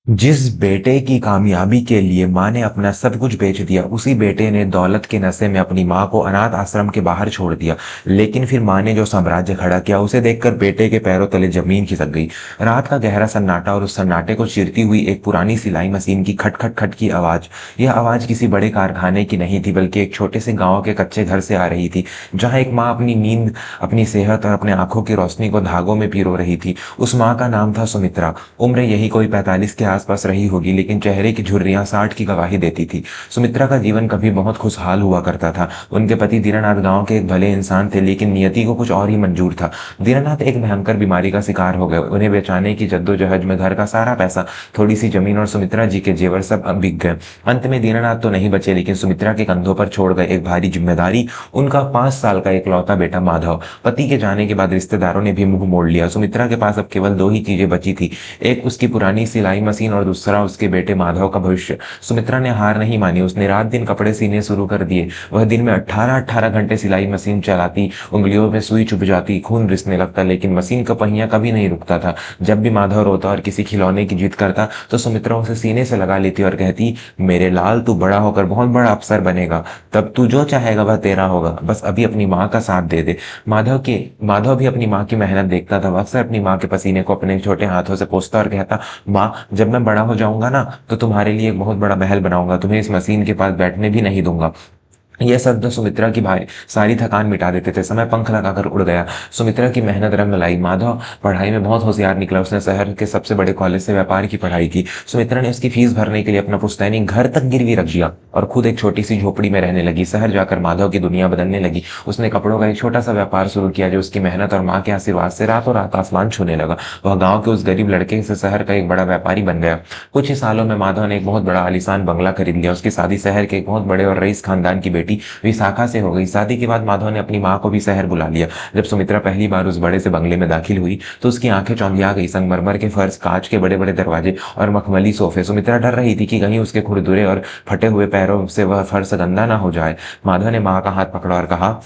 जिस बेटे की कामयाबी के लिए माँ ने अपना सब कुछ बेच दिया, उसी बेटे ने दौलत के नशे में अपनी माँ को अनाथ आश्रम के बाहर छोड़ दिया। लेकिन फिर माँ ने जो साम्राज्य खड़ा किया, उसे देखकर बेटे के पैरों तले जमीन खिसक गई। रात का गहरा सन्नाटा और उस सन्नाटे को चीरती हुई एक पुरानी सिलाई मशीन की खट खट खट की आवाज। यह आवाज किसी बड़े कारखाने की नहीं थी, बल्कि एक छोटे से गांव के कच्चे घर से आ रही थी, जहां एक माँ अपनी नींद, अपनी सेहत और अपने आंखों की रोशनी को धागों में पिरो रही थी। उस माँ का नाम था सुमित्रा। उम्र यही कोई 45 के आसपास रही होगी, लेकिन चेहरे की झुर्रियां 60 की गवाही देती थी। सुमित्रा का जीवन कभी बहुत खुशहाल हुआ करता था। उनके पति दीनानाथ गांव के एक भले इंसान थे, लेकिन नियति को कुछ और ही मंजूर था। दीनानाथ एक भयंकर बीमारी का शिकार हो गए। उन्हें बचाने की जद्दोजहद में घर का सारा पैसा, थोड़ी सी जमीन और सुमित्रा जी के जेवर सब अब बिक गए। अंत में दीनानाथ तो नहीं बचे, लेकिन सुमित्रा के कंधों पर छोड़ गए एक भारी जिम्मेदारी, उनका 5 साल का इकलौता बेटा माधव। पति के जाने के बाद रिश्तेदारों ने भी मुंह मोड़ लिया। सुमित्रा के पास अब केवल दो ही चीजें बची थी, एक उसकी पुरानी सिलाई मशीन और दूसरा उसके बेटे माधव का भविष्य। सुमित्रा ने हार नहीं मानी। उसने रात दिन कपड़े सीने शुरू कर दिए। वह दिन में 18-18 घंटे सिलाई मशीन चलाती, उंगलियों में सुई चुभ जाती, खून रिसने लगता, लेकिन मशीन का पहिया कभी नहीं रुकता था। जब भी माधव रोता और किसी खिलौने की जिद करता, तो सुमित्रा उसे सीने से लगा लेती और कहती, मेरे लाल, तू बड़ा होकर बहुत बड़ा अफसर बनेगा, तब तू जो चाहेगा वह तेरा होगा, बस अभी अपनी माँ का साथ दे दे। माधव भी अपनी माँ की मेहनत देखता था। वह अक्सर अपनी माँ के पसीने को अपने छोटे हाथों से पोंछता और कहता, माँ, जब मैं बड़ा हो जाऊंगा ना, तो तुम्हारे लिए एक बहुत बड़ा महल बनाऊंगा, तुम्हें इस मशीन के पास बैठने भी नहीं दूंगा। यह शब्द सुमित्रा की भाई सारी थकान मिटा देते थे। समय पंख लगाकर उड़ गया। सुमित्रा की मेहनत रंग लाई। माधव पढ़ाई में बहुत होशियार निकला। उसने शहर के सबसे बड़े कॉलेज से व्यापार की पढ़ाई की। सुमित्रा ने उसकी फीस भरने के लिए अपना पुश्तैनी घर तक गिरवी रख दिया और खुद एक छोटी सी झोपड़ी में रहने लगी। शहर जाकर माधव की दुनिया बदलने लगी। उसने कपड़ों का एक छोटा सा व्यापार शुरू किया, जो उसकी मेहनत और माँ के आशीर्वाद से रातों रात आसमान छूने लगा। वह गाँव के उस गरीब लड़के से शहर का एक बड़ा व्यापारी बन गया। कुछ ही सालों में माधव ने एक बहुत बड़ा आलीशान बंगला खरीद लिया। उसकी शादी शहर के एक बहुत बड़े और रईस खानदान की बेटी विशाखा से हो गई। शादी के बाद माधव ने अपनी माँ को भी शहर बुला लिया। जब सुमित्रा पहली बार उस बड़े से बंगले में दाखिल हुई, तो उसकी आंखें चौंधिया गई। संगमरमर के फर्श, कांच के बड़े बड़े दरवाजे और मखमली सोफे। सुमित्रा डर रही थी कि कहीं उसके खुरदुरे और फटे हुए पैरों से वह फर्श गंदा ना हो जाए। माधव ने माँ का हाथ पकड़ा और कहा,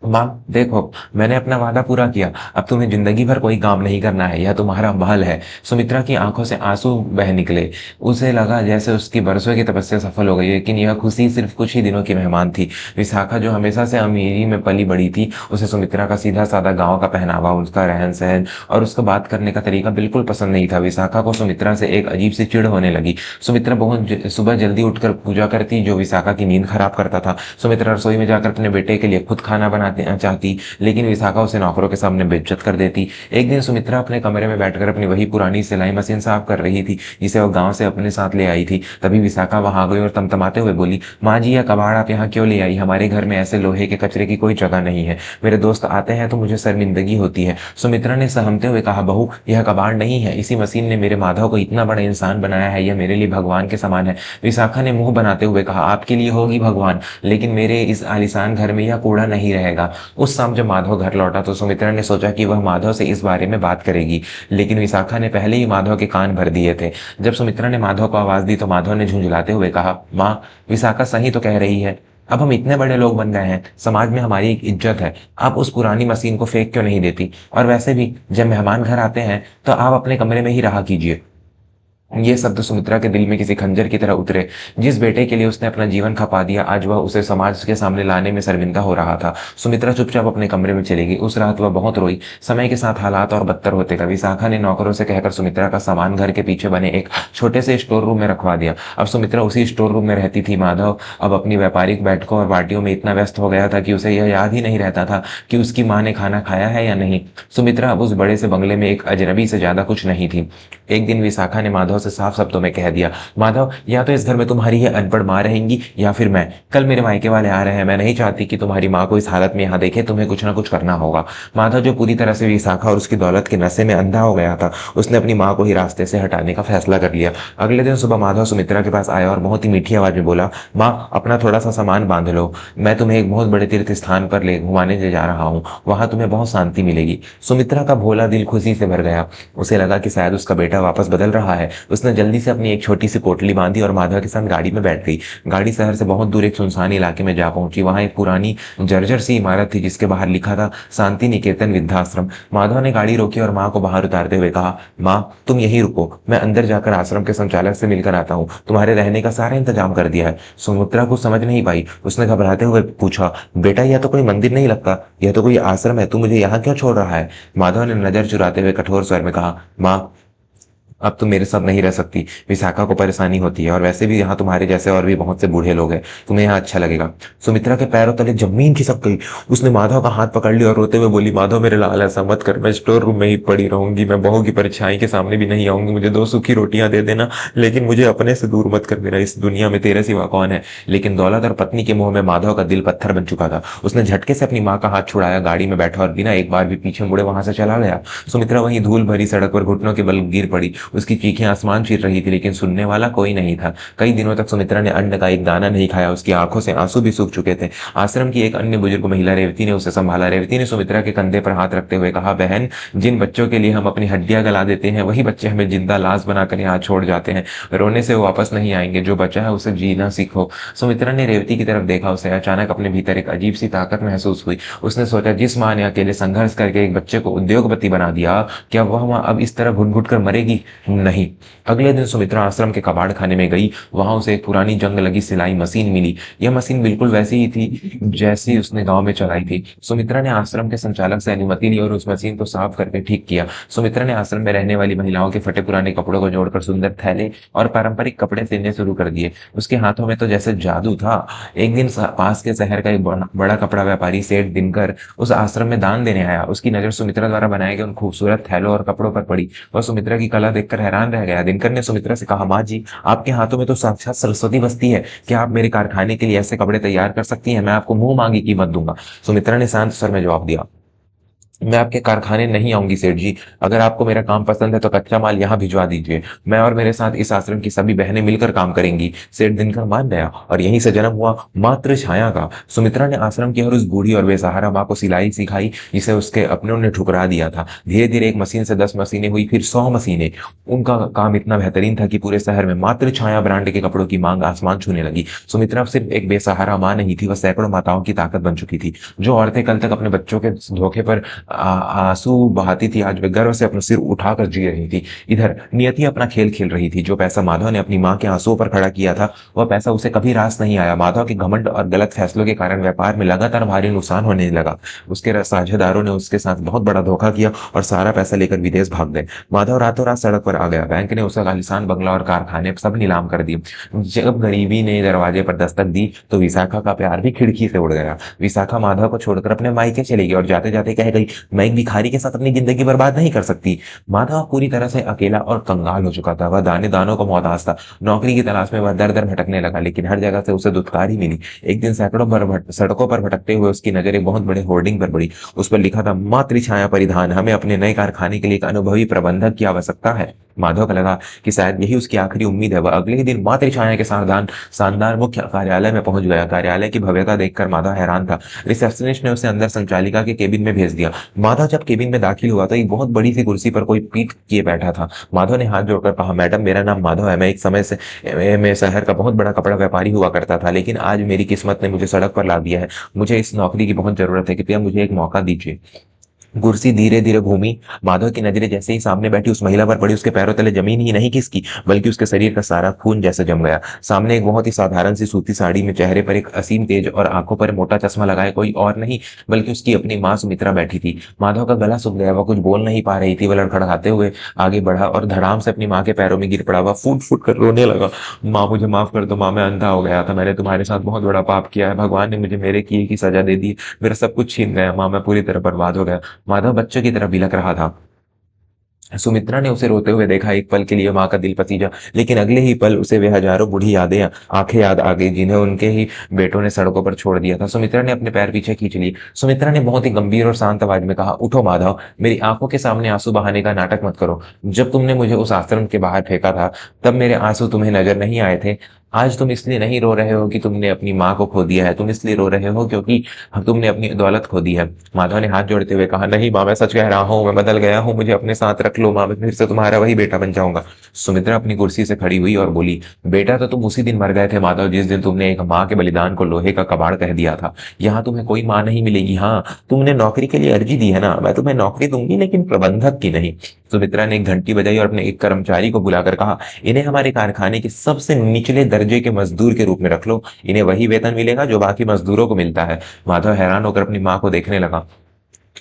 माँ देखो, मैंने अपना वादा पूरा किया। अब तुम्हें जिंदगी भर कोई काम नहीं करना है, यह तुम्हारा महल है। सुमित्रा की आंखों से आंसू बह निकले। उसे लगा जैसे उसकी बरसों की तपस्या सफल हो गई, लेकिन यह खुशी सिर्फ कुछ ही दिनों की मेहमान थी। विशाखा, जो हमेशा से अमीरी में पली बड़ी थी, उसे सुमित्रा का सीधा साधा गाँव का पहनावा, उसका रहन सहन और उसका बात करने का तरीका बिल्कुल पसंद नहीं था। विशाखा को सुमित्रा से एक अजीब सी चिढ़ होने लगी। सुमित्रा बहुत सुबह जल्दी उठकर पूजा करती, जो विशाखा की नींद खराब करता था। सुमित्रा रसोई में जाकर अपने बेटे के लिए खुद खाना बनाती चाहती, लेकिन विशाखा उसे नौकरों के सामने बेइज्जत कर देती। एक दिन सुमित्रा अपने कमरे में बैठकर अपनी वही पुरानी सिलाई मशीन साफ कर रही थी, जिसे वो गांव से अपने साथ ले आई थी। तभी विशाखा वहां आ गई और तमतमाते हुए बोली, माँ जी, यह कबाड़ आप यहाँ क्यों ले आई? हमारे घर में ऐसे लोहे के कचरे की कोई जगह नहीं है। मेरे दोस्त आते हैं तो मुझे शर्मिंदगी होती है। सुमित्रा ने सहमते हुए कहा, बहू, यह कबाड़ नहीं है। इसी मशीन ने मेरे माधव को इतना बड़ा इंसान बनाया है। यह मेरे लिए भगवान के समान है। विशाखा ने मुंह बनाते हुए कहा, आपके लिए होगी भगवान, लेकिन मेरे इस आलीशान घर में यह कूड़ा नहीं रहेगा। उस शाम जब माधव घर लौटा, तो सुमित्रा ने सोचा कि वह माधव से इस बारे में बात करेगी, लेकिन विशाखा ने पहले ही माधव के कान भर दिए थे। जब सुमित्रा ने माधव को आवाज दी, तो माधव ने झुंझुलाते हुए कहा, माँ, विशाखा सही तो कह रही है। अब हम इतने बड़े लोग बन गए हैं, समाज में हमारी एक इज्जत है। आप उस पुरानी मशीन को फेंक क्यों नहीं देती? और वैसे भी जब मेहमान घर आते हैं, तो आप अपने कमरे में ही रहा कीजिए। ये शब्द सुमित्रा के दिल में किसी खंजर की तरह उतरे। जिस बेटे के लिए उसने अपना जीवन खपा दिया, आज वह उसे समाज के सामने लाने में शर्मिंदा हो रहा था। सुमित्रा चुपचाप अपने कमरे में चली गई। उस रात वह बहुत रोई। समय के साथ हालात और बदतर होते गए। विशाखा ने नौकरों से कहकर सुमित्रा का सामान घर के पीछे बने एक छोटे से स्टोर रूम में रखवा दिया। अब सुमित्रा उसी स्टोर रूम में रहती थी। माधव अब अपनी व्यापारिक बैठकों और पार्टियों में इतना व्यस्त हो गया था कि उसे यह याद ही नहीं रहता था कि उसकी माँ ने खाना खाया है या नहीं। सुमित्रा अब उस बड़े से बंगले में एक अजनबी से ज्यादा कुछ नहीं थी। एक दिन विशाखा ने माधव से साफ शब्दों में कह दिया, माधव, या तो इस घर में तुम्हारी ये अनपढ़ माँ रहेंगी, या फिर मैं। कल मेरे मायके वाले आ रहे हैं। मैं नहीं चाहती कि तुम्हारी माँ को इस हालत में यहाँ देखे। तुम्हें कुछ ना कुछ करना होगा। माधव, जो पूरी तरह से विशाखा और उसकी दौलत के नशे में अंधा हो गया था, उसने अपनी माँ को ही रास्ते से हटाने का फैसला कर लिया। अगले दिन सुबह माधव सुमित्रा के पास आया और बहुत ही मीठी आवाज में बोला, माँ, अपना थोड़ा सा सामान बांध लो। मैं तुम्हें एक बहुत बड़े तीर्थ स्थान पर ले घुमाने ले जा रहा हूँ। वहां तुम्हें बहुत शांति मिलेगी। सुमित्रा का भोला दिल खुशी से भर गया। उसे लगा कि शायद उसका बेटा वापस बदल रहा है। उसने जल्दी से अपनी एक छोटी सी पोटली बांधी और माधव के साथ गाड़ी में बैठ गई। गाड़ी शहर से बहुत दूर एक सुनसान इलाके में जा पहुंची। वहां एक पुरानी जर्जर सी इमारत थी जिसके बाहर लिखा था शांति निकेतन वृद्धाश्रम। माधव ने गाड़ी रोकी और माँ को बाहर उतारते हुए कहा, माँ तुम यहीं रुको, मैं अंदर जाकर आश्रम के संचालक से मिलकर आता हूँ, तुम्हारे रहने का सारा इंतजाम कर दिया है। सुमित्रा को समझ नहीं पाई। उसने घबराते हुए पूछा, बेटा यह तो कोई मंदिर नहीं लगता, यह तो कोई आश्रम है, तू मुझे यहाँ क्यों छोड़ रहा है? माधव ने नजर चुराते हुए कठोर स्वर में कहा, माँ अब तुम मेरे साथ नहीं रह सकती। विशाखा को परेशानी होती है और वैसे भी यहाँ तुम्हारे जैसे और भी बहुत से बूढ़े लोग हैं, तुम्हें यहाँ अच्छा लगेगा। सुमित्रा के पैरों तले जमीन खिसक गई। उसने माधव का हाथ पकड़ लिया और रोते हुए बोली, माधव मेरे लाल ऐसा मत कर, मैं स्टोर रूम में ही पड़ी रहूंगी, मैं बहू की परछाई के सामने भी नहीं आऊंगी, मुझे 2 सूखी रोटियां दे देना, लेकिन मुझे अपने से दूर मत कर, मेरा इस दुनिया में तेरे सिवा कौन है। लेकिन दौलत और पत्नी के मोह में माधव का दिल पत्थर बन चुका था। उसने झटके से अपनी माँ का हाथ छुड़ाया, गाड़ी में बैठा और बिना एक बार भी पीछे मुड़े वहां से चला गया। सुमित्रा वहीं धूल भरी सड़क पर घुटनों के बल गिर पड़ी। उसकी चीखें आसमान चीर रही थी, लेकिन सुनने वाला कोई नहीं था। कई दिनों तक सुमित्रा ने अन्न का एक दाना नहीं खाया। उसकी आंखों से आंसू भी सूख चुके थे। आश्रम की एक अन्य बुजुर्ग महिला रेवती ने उसे संभाला। रेवती ने सुमित्रा के कंधे पर हाथ रखते हुए कहा, बहन, जिन बच्चों के लिए हम अपनी हड्डियां गला देते हैं वही बच्चे हमें जिंदा लाश बनाकर यहाँ छोड़ जाते हैं। रोने से वो वापस नहीं आएंगे, जो बचा है उसे जीना सीखो। सुमित्रा ने रेवती की तरफ देखा। उसे अचानक अपने भीतर एक अजीब सी ताकत महसूस हुई। उसने सोचा, जिस माँ ने अकेले संघर्ष करके एक बच्चे को उद्योगपति बना दिया, क्या वह माँ अब इस तरह घुट घुट कर मरेगी? नहीं। अगले दिन सुमित्रा आश्रम के कबाड़ खाने में गई। वहां उसे एक पुरानी जंग लगी सिलाई मशीन मिली। यह मशीन बिल्कुल वैसी ही थी जैसी उसने गांव में चलाई थी। सुमित्रा ने आश्रम के संचालक से अनुमति ली और उस मशीन को साफ करके ठीक किया। सुमित्रा ने आश्रम में रहने वाली महिलाओं के फटे पुराने कपड़ों को जोड़कर सुंदर थैले और पारंपरिक कपड़े सिलने शुरू कर दिए। उसके हाथों में तो जैसे जादू था। एक दिन पास के शहर का एक बड़ा कपड़ा व्यापारी सेठ दिनकर उस आश्रम में दान देने आया। उसकी नजर सुमित्रा द्वारा बनाए गए उन खूबसूरत थैलों और कपड़ों पर पड़ी। वह सुमित्रा की कला देखकर हैरान रह गया। दिनकर ने सुमित्रा से कहा, माँ जी, आपके हाथों में तो साक्षात सरस्वती बसती है, क्या आप मेरे कारखाने के लिए ऐसे कपड़े तैयार कर सकती हैं? मैं आपको मुंह मांगी कीमत दूंगा। सुमित्रा ने शांत स्वर में जवाब दिया, मैं आपके कारखाने नहीं आऊंगी सेठ जी। अगर आपको मेरा काम पसंद है तो कच्चा माल यहाँ भिजवा दीजिए। मैं और मेरे साथ इस आश्रम की सभी बहनें मिलकर काम करेंगी। सेठ दिनकर मान गया और यहीं से जन्म हुआ मातृ छाया का। सुमित्रा ने आश्रम की हर उस बूढ़ी और बेसहारा माँ को सिलाई सिखाई जिसे उसके अपनों ने ठुकरा दिया था। धीरे धीरे एक मशीन से 10 मशीनें हुई, फिर 100 मशीनें। उनका काम इतना बेहतरीन था कि पूरे शहर में मातृ छाया ब्रांड के कपड़ों की मांग आसमान छूने लगी। सुमित्रा सिर्फ एक बेसहारा माँ नहीं थी, वह सैकड़ों माताओं की ताकत बन चुकी थी। जो औरतें कल तक अपने बच्चों के धोखे पर आंसू बहाती थी, आज वे गर्व से अपना सिर उठाकर जी रही थी। इधर नियति अपना खेल खेल रही थी। जो पैसा माधव ने अपनी मां के आंसुओं पर खड़ा किया था, वह पैसा उसे कभी रास नहीं आया। माधव के घमंड और गलत फैसलों के कारण व्यापार में लगातार भारी नुकसान होने लगा। उसके साझेदारों ने उसके साथ बहुत बड़ा धोखा किया और सारा पैसा लेकर विदेश भाग गए। माधव रातों रात सड़क पर आ गया। बैंक ने उसे आलीशान बंगला और कारखाने सब नीलाम कर दिए। जब गरीबी ने दरवाजे पर दस्तक दी तो विशाखा का प्यार भी खिड़की से उड़ गया। विशाखा माधव को छोड़कर अपने मायके चली गई और जाते जाते कह गई, मैं एक भिखारी के साथ अपनी जिंदगी बर्बाद नहीं कर सकती। माधव पूरी तरह से अकेला और कंगाल हो चुका था। वह दाने दानों को मोहताज था। नौकरी की तलाश में वह दर दर भटकने लगा, लेकिन हर जगह से उसे दुत्कार ही मिली। एक दिन सड़कों पर भटकते हुए उसकी नजर एक बहुत बड़े होर्डिंग पर पड़ी। उस पर लिखा था, मातृ छाया परिधान, हमें अपने नए कारखाने के लिए एक अनुभवी प्रबंधक की आवश्यकता है। माधव को लगा कि शायद यही उसकी आखिरी उम्मीद है। वह अगले ही दिन मातृ छाया के शानदार मुख्य कार्यालय में पहुंच गया। कार्यालय की भव्यता देखकर माधव हैरान था। रिसेप्शनिस्ट ने उसे अंदर संचालिका के केबिन में भेज दिया। माधव जब केबिन में दाखिल हुआ तो एक बहुत बड़ी सी कुर्सी पर कोई पीठ किए बैठा था। माधव ने हाथ जोड़कर कहा, मैडम, मेरा नाम माधव है। मैं एक समय से मैं शहर का बहुत बड़ा कपड़ा व्यापारी हुआ करता था, लेकिन आज मेरी किस्मत ने मुझे सड़क पर ला दिया है। मुझे इस नौकरी की बहुत जरूरत है, कृपया मुझे एक मौका दीजिए। कुर्सी धीरे धीरे घूमी। माधव की नजरें जैसे ही सामने बैठी उस महिला पर पड़ी, उसके पैरों तले जमीन ही नहीं खिसकी, बल्कि उसके शरीर का सारा खून जैसे जम गया। सामने एक बहुत ही साधारण सी सूती साड़ी में, चेहरे पर एक असीम तेज और आंखों पर मोटा चश्मा लगाए कोई और नहीं बल्कि उसकी अपनी माँ सुमित्रा बैठी थी। माधव का गला सूख गया। वह कुछ बोल नहीं पा रही थी। वह लड़खड़ाते हुए आगे बढ़ा और धड़ाम से अपनी माँ के पैरों में गिर पड़ा। वह फूट फूट कर रोने लगा, माँ मुझे माफ कर दो, माँ मैं अंधा हो गया था, मैंने तुम्हारे साथ बहुत बड़ा पाप किया है, भगवान ने मुझे मेरे किए की सजा दे दी, मेरा सब कुछ छीन गया, माँ मैं पूरी तरह बर्बाद हो गया। माधव बच्चों की तरह बिलख रहा था। सुमित्रा ने उसे रोते हुए देखा। एक पल के लिए माँ का दिल पसीजा, लेकिन अगले ही पल उसे वे हजारों बूढ़ी यादें आंखें याद आ गई जिन्हें उनके ही बेटों ने सड़कों पर छोड़ दिया था। सुमित्रा ने अपने पैर पीछे खींच लिए। सुमित्रा ने बहुत ही गंभीर और शांत आवाज में कहा, उठो माधव, मेरी आंखों के सामने आंसू बहाने का नाटक मत करो। जब तुमने मुझे उस आश्रम के बाहर फेंका था तब मेरे आंसू तुम्हें नजर नहीं आए थे। आज तुम इसलिए नहीं रो रहे हो कि तुमने अपनी माँ को खो दिया है, तुम इसलिए रो रहे हो क्योंकि तुमने अपनी दौलत खो दी है। माधव ने हाथ जोड़ते हुए कहा, नहीं माँ, मैं सच कह रहा हूँ, मैं बदल गया हूँ, मुझे अपने साथ रख लो माँ, मैं फिर से तुम्हारा वही बेटा बन जाऊंगा। सुमित्रा अपनी कुर्सी से खड़ी हुई और बोली, बेटा तो तुम उसी दिन मर गए थे माधव, जिस दिन तुमने एक माँ के बलिदान को लोहे का कबाड़ कह दिया था। यहाँ तुम्हें कोई माँ नहीं मिलेगी। हाँ, तुमने नौकरी के लिए अर्जी दी है ना, मैं तुम्हें नौकरी दूंगी, लेकिन प्रबंधक की नहीं। सुमित्रा ने एक घंटी बजाई और अपने एक कर्मचारी को बुलाकर कहा, इन्हें हमारे कारखाने के सबसे निचले दर्जे के मजदूर के रूप में रख लो, इन्हें वही वेतन मिलेगा जो बाकी मजदूरों को मिलता है। माधव हैरान होकर अपनी माँ को देखने लगा।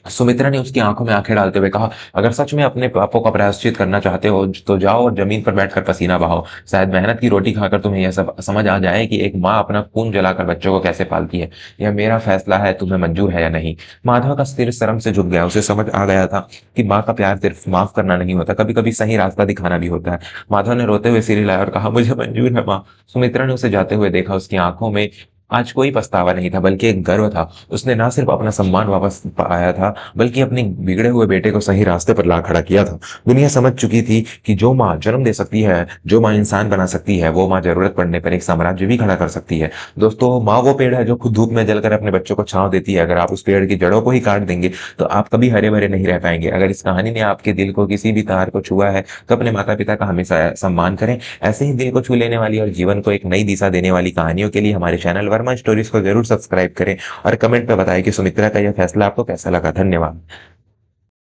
सुमित्रा ने उसकी आंखों में आंखें डालते हुए कहा, अगर सच में अपने पापों का प्रायश्चित करना चाहते हो तो जाओ और जमीन पर बैठकर पसीना बहाओ। शायद मेहनत की रोटी खाकर तुम्हें यह सब समझ आ जाए कि एक माँ अपना खून जलाकर बच्चों को कैसे पालती है। यह मेरा फैसला है, तुम्हें मंजूर है या नहीं। माधव का सिर शर्म से झुक गया। उसे समझ आ गया था कि माँ का प्यार सिर्फ माफ करना नहीं होता, कभी कभी सही रास्ता दिखाना भी होता है। माधव ने रोते हुए सिर हिलाया और कहा, मुझे मंजूर है माँ। सुमित्रा ने उसे जाते हुए देखा। उसकी आंखों में आज कोई पछतावा नहीं था, बल्कि एक गर्व था। उसने ना सिर्फ अपना सम्मान वापस पाया था, बल्कि अपने बिगड़े हुए बेटे को सही रास्ते पर ला खड़ा किया था। दुनिया समझ चुकी थी कि जो माँ जन्म दे सकती है, जो माँ इंसान बना सकती है, वो माँ जरूरत पड़ने पर एक साम्राज्य भी खड़ा कर सकती है। दोस्तों, माँ वो पेड़ है जो खुद धूप में जलकर अपने बच्चों को छांव देती है। अगर आप उस पेड़ की जड़ों को ही काट देंगे तो आप कभी हरे भरे नहीं रह पाएंगे। अगर इस कहानी ने आपके दिल को किसी भी तार को छुआ है तो अपने माता पिता का हमेशा सम्मान करें। ऐसे ही दिल को छू लेने वाली और जीवन को एक नई दिशा देने वाली कहानियों के लिए हमारे चैनल वर्मा स्टोरीज को जरूर सब्सक्राइब करें और कमेंट में बताएं कि सुमित्रा का यह फैसला आपको कैसा लगा। धन्यवाद।